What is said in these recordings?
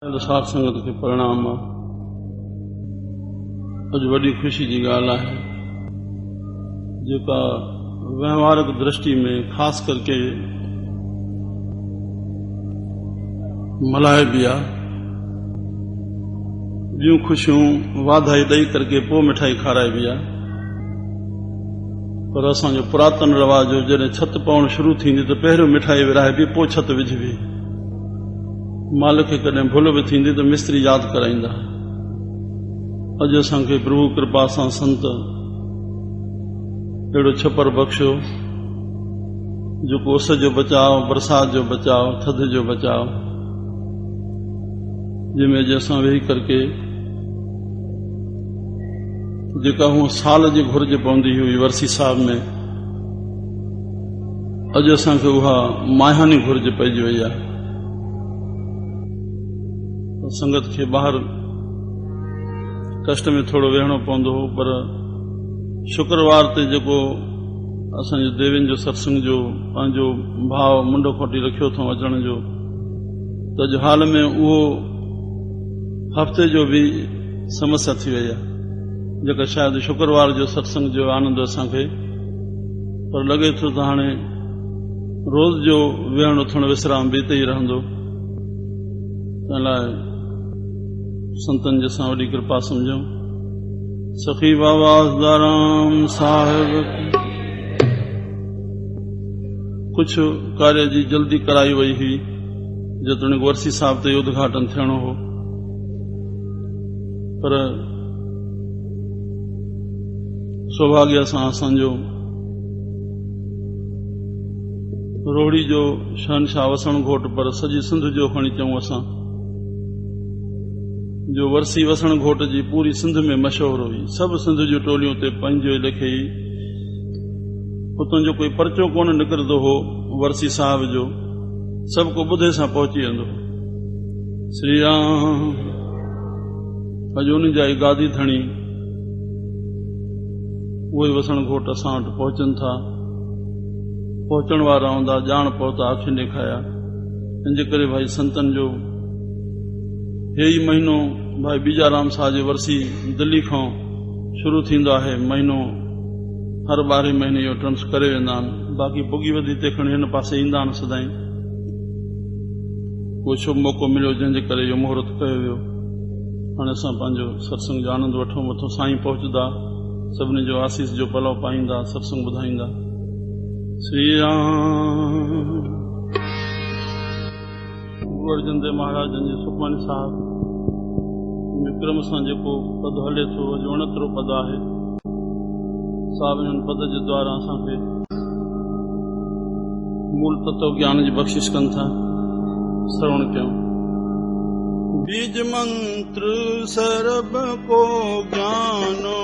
साध संगत के परिणाम अज वही खुशी की गाल है जेका व्यवहारिक दृष्टि में खास करके मल्हाए भी आ ॿियूं खुशियूं वाधाई ॾेई करके पोइ मिठाई खाराए भी आ। पर असांजो पुरातन रवाज हो जॾहिं छत पवण शुरू थींदी त पहिरियों मिठाई विराइबी पोइ छत विझबी। माल खे कॾहिं भुल बि थींदी त मिस्त्री यादि कराईंदा। अॼु असांखे प्रभु कृपा सां संत अहिड़ो छपर बख़्शियो जेको उस जो बचाव, बरसात जो बचाव, थधि जो बचाव, जंहिंमें अॼु असां वेही करके जेका हूअ साल जी घुर्ज पवंदी हुई वरसी साहिब में, अॼु असांखे उहा माहियानी घुर्ज पइजी वई आहे। संगत खे ॿाहिरि कष्ट में थोरो वेहणो पवंदो हो, पर शुक्रवार ते जेको असांजो देवियुनि जो सत्संग जो पंहिंजो भाव मुंडो खोटी रखियो अथऊं अचण जो, त अॼु हाल में उहो हफ़्ते जो बि समस्या थी वई आहे, जेका शायदि शुक्रवार जो सत्संग जो आनंद असांखे, पर लॻे थो त हाणे रोज़ जो वेहणो उथणु विश्राम बीते ई रहंदो। तंहिं लाइ संतन जैसा वही कृपा समझो। सखी बाबा दाराम साहिब कुछ कार्य जी जल्दी कराई वही हुई, जेतोणीकि वर्सी साहब ते उद्घाटन थियणो हो, पर सौभाग्य सां असांजो रोहड़ी जो शहनशाह वसण घोट, पर सॼी सिंध जो खणी चऊं असां जो वरसी वसण घोट जी पूरी सिंध में मशहूर हुई। सब सिंध जूं टोलियूं ते पंहिंजे लेखे ई हुतां जो कोई परचो कोन निकिरंदो हो वरसी साहिब जो, सभु को ॿुधे सां पहुची वेंदो। श्री राम अॼु उन जा ई गादी धणी उहे वसण घोट असां वटि पहुचनि था, पहुचण वारा हूंदा ॼाण पहुता अखियुनि ॾेखाया। इनजे करे भाई संतन जो हे ई महीनो भाई बीजाराम साह जी वरसी दिल्ली खां शुरू थींदो आहे। महीनो हर 12 महीने इहो टर्म्स करे वेंदा आहिनि। बाक़ी बुगी वधी ते खणी हिन पासे ईंदा आहिनि सदाई। को शुभ मौक़ो मिलियो जंहिंजे करे इहो मुहूर्त कयो वियो। हाणे असां पंहिंजो सत्संग जो आनंद वठूं, मथो साईं पहुचंदा, सभिनी जो आसीस जो पलव पाईंदा, सत्संग ॿुधाईंदा। श्री राम गुरु अर्जन देव महाराजन जे सुखमणी साहिब विक्रम सां जेको पद हले थो, अॼु 69 पद आहे। साहिब हिन पद जे द्वारा असांखे मूल तत्व ज्ञान जी बख़्शिश कनि था। श्रवण कयूं। बीज मंत्र सर्ब को ज्ञानो,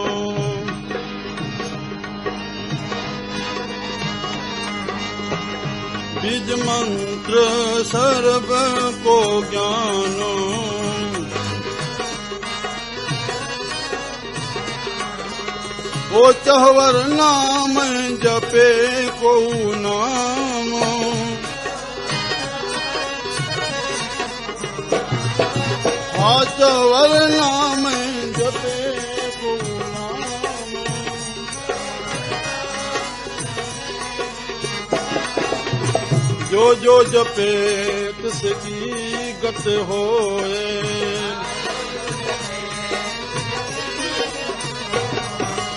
बीज मंत्र सर्ब को ज्ञानो, ओ चहवर नाम जपे को नाम, आ चहवर नाम जपे को नाम, जो जो जपे तिसकी गत होए,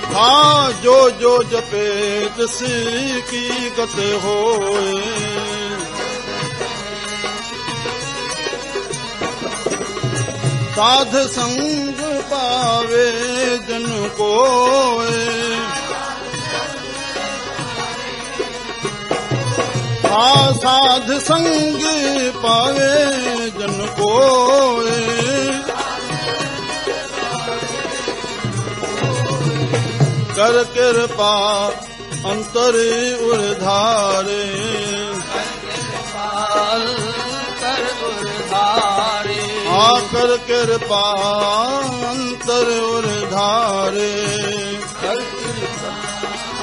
हाँ जो जो जपे तिसकी गत होए। साध संग पावे जन कोए, हाँ साध संग पावे जन कोए। कर कृपा अंतर उधारे, हाँ कर कृपा अंतर उधारे,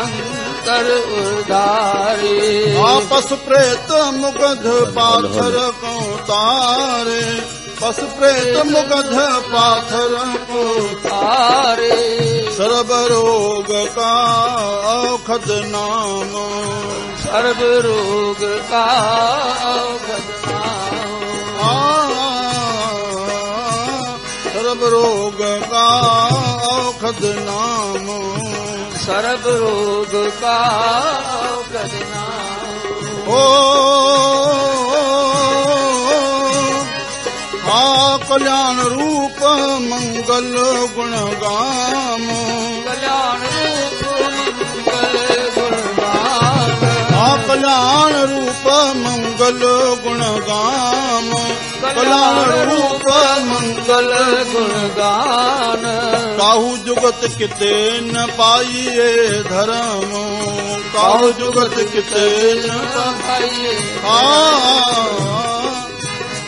अंतर उधारे। आपस प्रेत मुगध पाथर को तारे, पस प्रेत मुगध पाथर को तारे, सर्व रोग का औषध नाम, सर्व रोग का औषध नाम, सर्व रोग का औषध नाम, सर्व रोग का औषध नाम। ओ कल्याण रूप मंगल गुण गाम, कल्याण रूप मंगल गुण गाम, कल्याण रूप मंगल गुण गाम, कल्याण रूप मंगल गुण गान। काहू जुगत किते न पाइए धर्म, काहू जुगत किते न पाइए,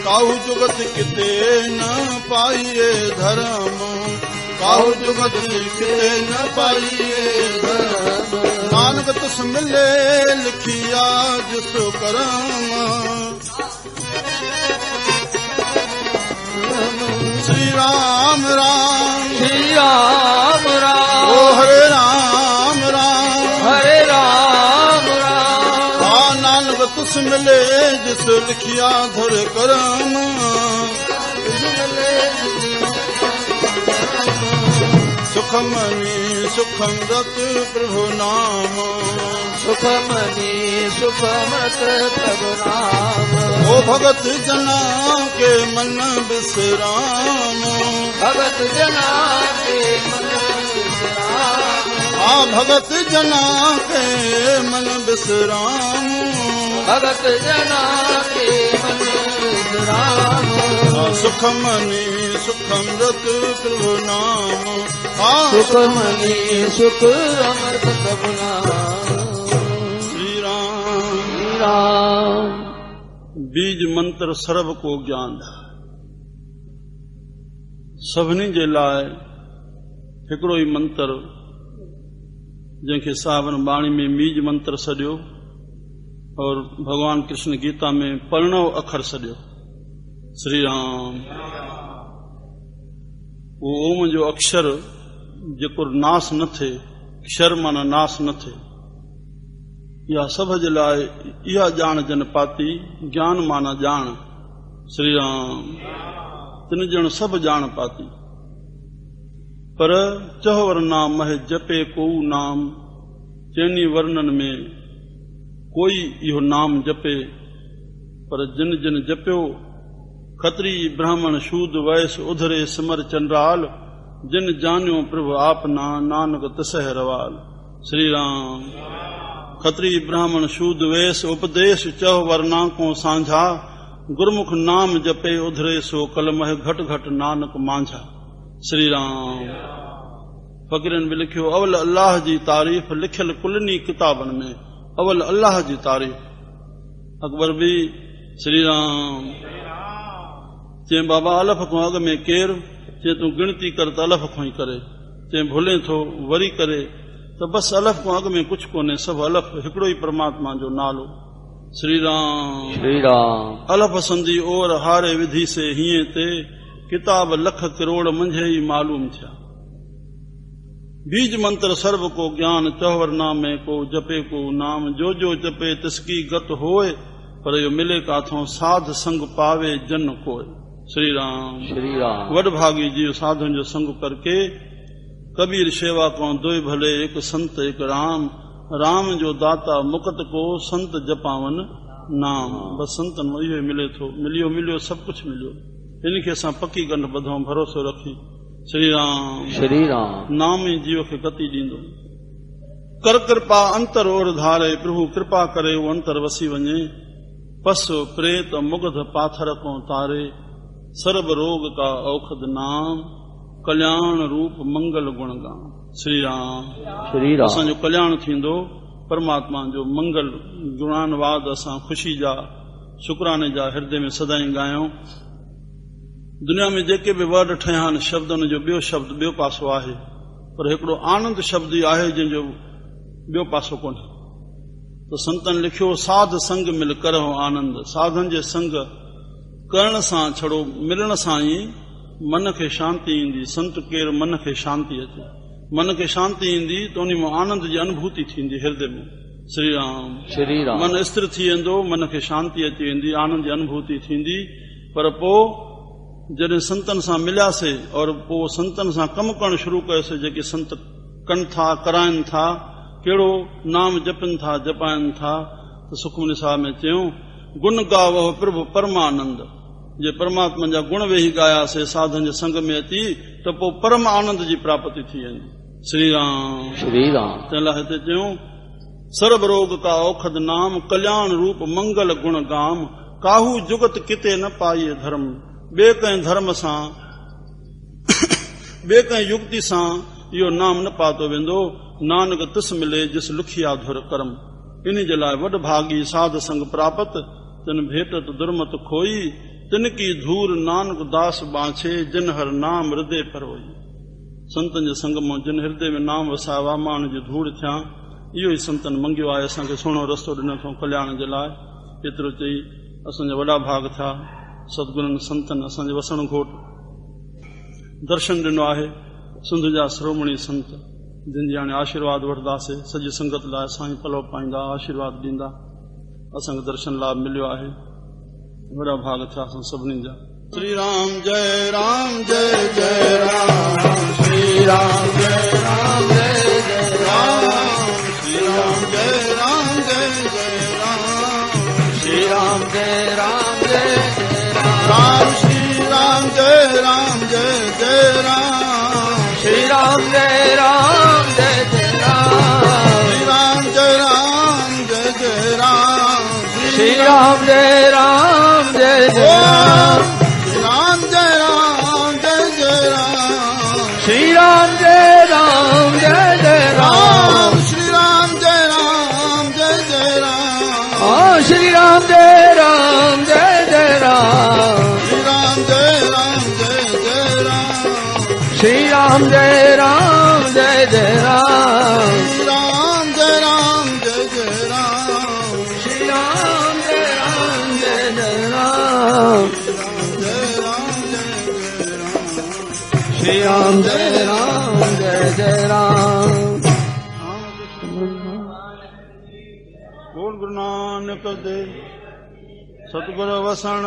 काहू जुगत किते न पाइए धर्म, काहू जुगत किते न पाइए धर्म। नानक तुस मिले लिखिया जिस करम, श्री राम राम, श्री राम राम, ओ हरे राम राम, हरे राम राम। नानक तुस मिले जिस लिखिया धर करम, सुखमनी सुखमृत प्रभु नाम, सुखमनी सुखमृत प्रभु नाम। ओ भगत जना के मन विश्राम, भगत जना के मन विश्राम, भगत जना के मन विश्राम, भगत जना के मन विश्राम। सुखमनी सुखमृत प्रभु नाम, सुखमनी सुख अमृत प्रभु नाम। श्री राम, श्री राम। बीज मंत्र सर्व को ज्ञान, सभिनी जे लाइ हिकिड़ो ई मंत्र, जंहिंखे सावण बाणी में बीज मंत्र सॼो और भगवान कृष्ण गीता में परिणव अखर सॼो। श्री राम। वो ओम जो अक्षर जेको नास न थे, क्षर माना नास न थे, इहा सभ जे लाइ इहा ॼाण जन पाती, ज्ञान माना ॼाण। श्री राम। तिन ॼण सभु ॼाण पाती, पर चहवर नाम मह जपे को नाम, चइनी वर्णन में कोई इहो नाम जपे, पर जिन जिन जपियो खत्री ब्राह्मण शूद वैस उधरे सिमर चंद्राल, जिन जानियो प्रभु आपना नानक तिसह रवाल। श्री राम। खत्री ब्राह्मण शूद वैस उपदेश चह वर्णा को सांझा, गुरमुख नाम जपे उधरे सो कलमह घट घट नानक मांझा। श्री राम। फ़कीरन भी लिखियो अवल अल्लाह जी तारीफ़, लिखियल कुलनी किताबन में अवल अल्लाह जी तारीफ़। अकबर भी श्री राम चई बाबा अलफ को अॻ में केर, चई तूं गिणती कर त अलफ को ही करे, चई भुले थो वरी करे त बस अलफ को अॻ में कुछ कोन्हे, सभु अलफ हिकिड़ो ई परमात्मा जो नालो। श्री राम। श्री राम। अलफ संधी और हारे विधि से हीअं ते, किताब लख करोड़ मंझे ही मालूम थिया। बीज मंत्र सर्व को ज्ञान, चौवर नाम में को जपे को नाम, जो जो जपे तिसकी गत होए, पर यो मिले काथों साध संग पावे जन कोय। श्री राम। श्री राम। वड भागी जीव साधुन जो संग करके, कबीर सेवा को दोय भले, एक संत एक राम, राम जो दाता मुकत को संत जपावन नाम। बस संतन में इहो मिले थो, मिलियो मिलियो सब कुछ मिलियो, इनखे असां पक्की गंढ ॿधूं, भरोसो रखी। श्री राम। श्री राम। नाम ई जीव खे गति ॾींदो। कर कृपा अंतर और धारे, प्रभु कृपा करे वो अंतर वसी वञे, पस प्रेत मुग्ध पाथर को तारे, सर्व रोग का औषध नाम, कल्याण रूप मंगल गुण गाम। श्री राम। श्री राम। असांजो कल्याण थींदो, परमात्मा जो मंगल गुणानवाद असां ख़ुशी जा शुक्राने जा हृदय में सदाई गायूं। दुनिया में जेके भी वर्ड ठहिया आहिनि शब्दनि जो ॿियो शब्द ॿियो पासो आहे, पर हिकिड़ो आनंद शब्द ई आहे जंहिंजो ॿियो पासो कोन्हे। त संतन लिखियो साध संग मिल करहो आनंद, साधन जे संग करण सां छड़ो मिलण सां ई मन खे शांति ईंदी। संत केर मन खे शांति अचे, मन खे शांति ईंदी त उन में आनंद जी अनुभूति थींदी हृदय में। श्री राम श्री राम। मन स्थिर थी वेंदो, मन खे शांति अची वेंदी, आनंद जी अनुभूति थींदी। पर पोइ जॾहिं संतनि सां मिलियासीं और पोइ संतनि सां कमु करणु शुरू कयोसीं, जेके संत कनि था कराइनि था, कहिड़ो नाम जपनि था जपाइनि था, त सुखमनी साहिब में चयूं गुण गावो प्रभु परमानंद। जे परमात्मा जा गुण वेही गायासीं साधन जे संग में अची त पोइ परम आनंद जी प्राप्ति थी वेंदी। श्री राम श्री राम। तंहिं लाइ हिते चयूं सर्व रोग का औखद नाम, कल्याण रूप मंगल गुण गाम, काहू जुगत किते न पाइए धर्म। ॿिए कंहिं धर्म सां ॿिए कंहिं युक्ति सां इहो नाम न पातो वेंदो। नानक तिस मिले जिस लुखिया धुर करम। इन जे लाइ वॾ भागी साध संग प्रापत, तिन भेटत दुर्मत खोई, तिन की धूर नानक दास बांछे, जिन हर नाम हृदय पर होई। संतन जे संग मां जिन हृदय में नाम वसायो आहे, मां जी धूड़ थियां। इहो ई संतन मंगियो आहे, असांखे सुहिणो रस्तो ॾिनो अथऊं कल्याण जे लाइ। एतिरो चई असांजा वॾा भाग थिया सतगुरनि संतनि असांजे वसण घोट दर्शन ॾिनो आहे। सिंध जा श्रोमणी संत जिन जी हाणे आशीर्वाद वठंदासीं, सॼी संगत लाइ साईं पलव पाईंदा, आशीर्वाद ॾींदा। असांखे दर्शन लाभ मिलियो आहे, वॾा भाग थिया असां सभिनी जा। श्री राम जय राम जय जय राम, श्री राम जय राम जय जय राम, श्री राम जय राम जय जय राम, श्री राम जय राम जय जय राम, श्री राम जय राम जय जय राम, श्री राम जय राम जय जय राम, श्री राम जय राम जय जय राम, श्री राम जय राम जय जय राम, राम जय राम जय जय राम, श्री राम जय राम जय जय राम, श्री राम जय राम जय जय राम, श्री राम जय राम जय जय राम, श्री राम जय राम जय जय राम, श्री राम जय राम जय जय राम, राम जय राम जय जय राम, श्री राम जय राम जय जय राम, श्री राम जय राम जय जय राम। बोल गुरु नानक देव सतगुरु वसण